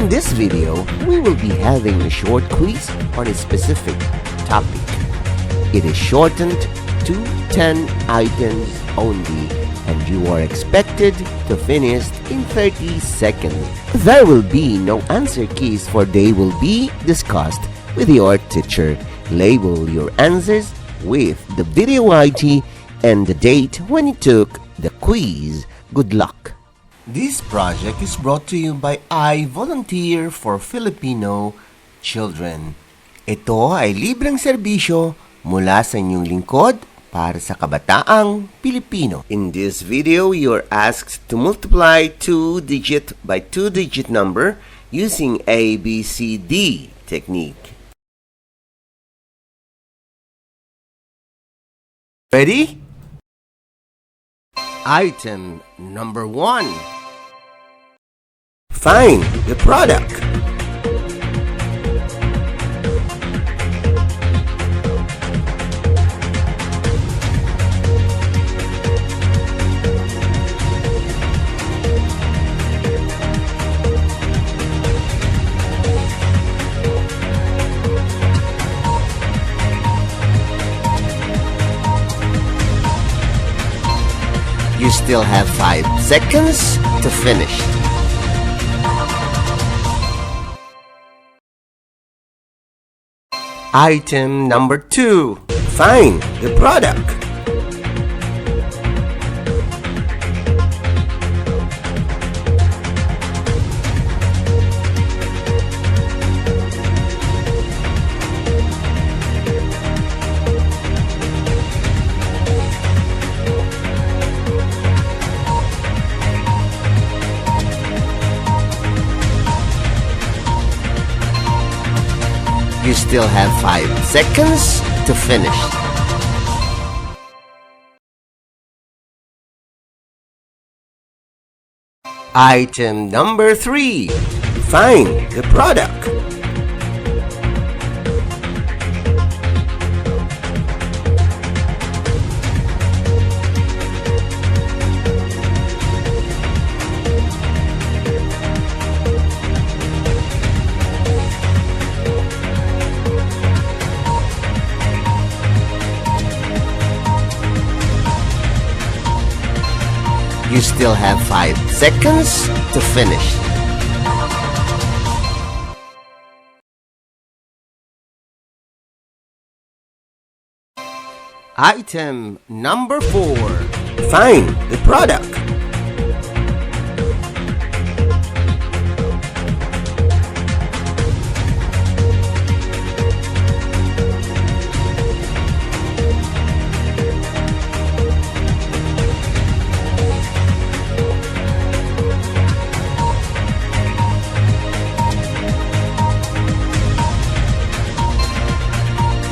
In this video, we will be having a short quiz on a specific topic. It is shortened to 10 items only, and you are expected to finish in 30 seconds. There will be no answer keys, for they will be discussed with your teacher. Label your answers with the video ID and the date when you took the quiz. Good luck! This project is brought to you by I Volunteer for Filipino Children. Ito ay libreng serbisyo mula sa inyong lingkod para sa kabataang Pilipino. In this video, you're asked to multiply 2-digit by 2-digit number using ABCD technique. Ready? Item number 1. Find the product. You still have 5 seconds to finish. Item number 2. Find the product. You still have 5 seconds to finish. Item number 3. Find the product. You still have 5 seconds to finish. Item number 4. Find the product.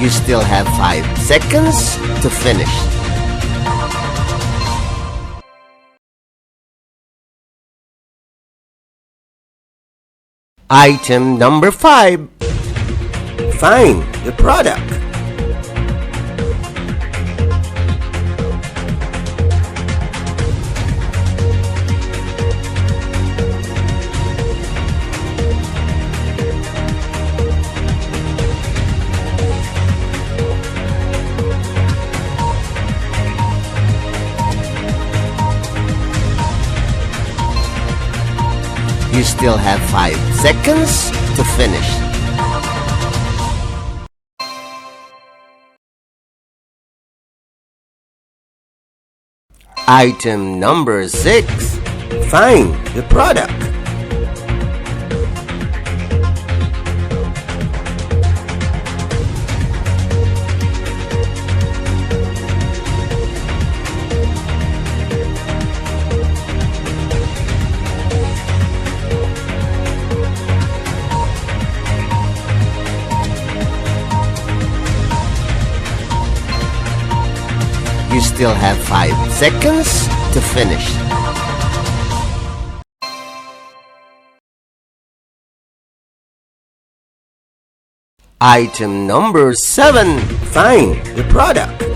You still have 5 seconds to finish. Item number 5. Find the product. You still have 5 seconds to finish. Item number 6. Find the product. You still have 5 seconds to finish. Item number 7. Find the product.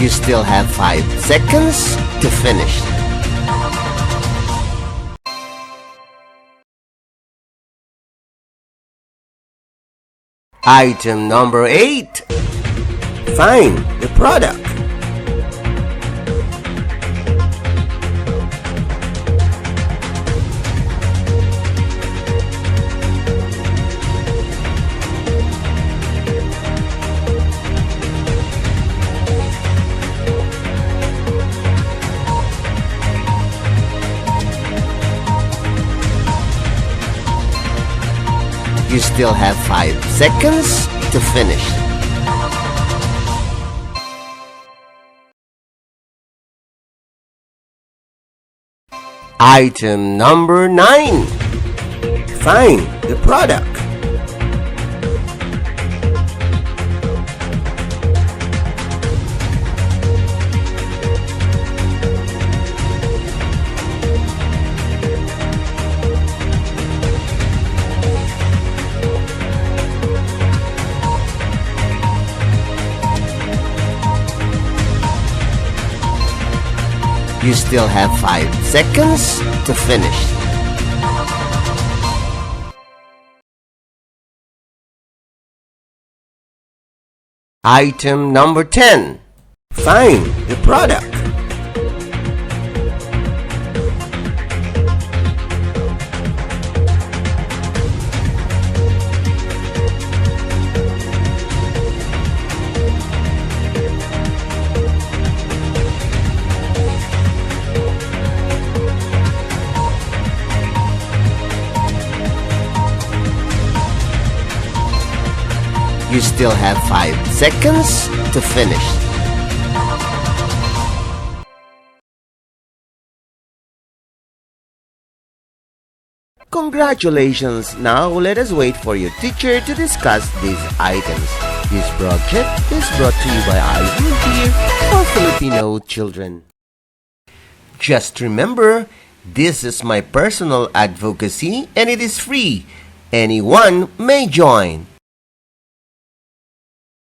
You still have 5 seconds to finish. Item number 8. Find the product. You still have 5 seconds to finish. Item number 9. Find the product. You still have 5 seconds to finish. Item number 10. Find the product. You still have 5 seconds to finish. Congratulations! Now let us wait for your teacher to discuss these items. This project is brought to you by IVFC for Filipino Children. Just remember, this is my personal advocacy and it is free. Anyone may join.